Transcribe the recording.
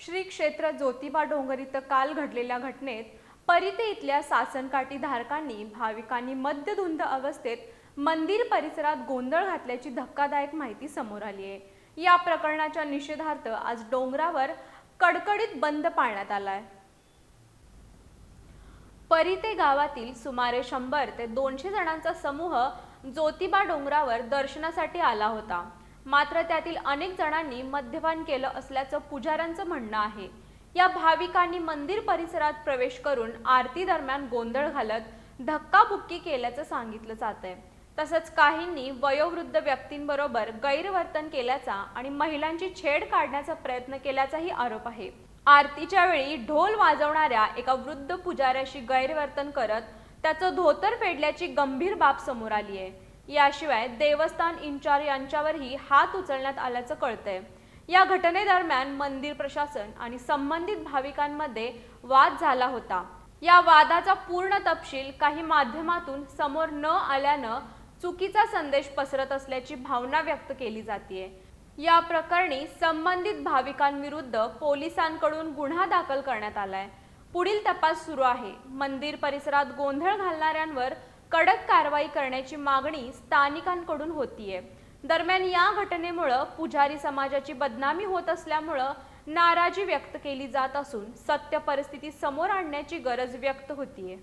श्री क्षेत्र ज्योतिबा डोंगर इथं काल घडलेल्या घटनेत परिते इथल्या सासनकाठी धारकांनी भाविकांनी मद्यधुंद अवस्थेत मंदिर परिसरात गोंधळ घातल्याची धक्कादायक माहिती समोर आली आहे। या प्रकरणाच्या निषेधार्थ आज डोंगरावर कडकडीत बंद पाळण्यात आलाय। परिते गावातील सुमारे 100 ते 200 जणांचा समूह ज्योतिबा डोंगरावर दर्शनासाठी आला होता। मात्र त्यातील अनेक जणांनी मद्यपान केलं असल्याचं पुजाऱ्यांचं म्हणणं आहे। या भाविकांनी मंदिर परिसरात प्रवेश करून आरती दरम्यान गोंधळ घालत धक्काबुक्की केल्याचं सांगितलं जातंय। तसंच काहींनी वयोवृद्ध व्यक्तींबरोबर गैरवर्तन केल्याचा आणि महिलांची छेड काढण्याचा प्रयत्न केल्याचाही आरोप आहे। आरतीच्या वेळी ढोल वाजवणाऱ्या एका वृद्ध पुजाऱ्याशी गैरवर्तन करत त्याचं धोतर फेडल्याची गंभीर बाब समोर आली आहे। याशिवाय देवस्थान इन्चार्ज यांच्यावरही हात उचलण्यात आल्याचं कळतंय। या घटनेदरम्यान मंदिर प्रशासन आणि संबंधित भाविकांमध्ये वाद झाला होता। या वादाचा पूर्ण तपशील काही माध्यमातून समोर न आल्यानं चुकीचा संदेश पसरत असल्याची भावना व्यक्त केली जाते। या प्रकरणी संबंधित भाविकांविरुद्ध पोलिसांकडून गुन्हा दाखल करण्यात आलाय। पुढील तपास सुरू आहे। मंदिर परिसरात गोंधळ घालणाऱ्यांवर कडक कारवाई करण्याची मागणी स्थानिकांकडून होतीये। दरम्यान या घटनेमुळे पुजारी समाजाची बदनामी होत असल्यामुळे नाराजी व्यक्त केली जात असून सत्य परिस्थिती समोर आणण्याची गरज व्यक्त होतीये।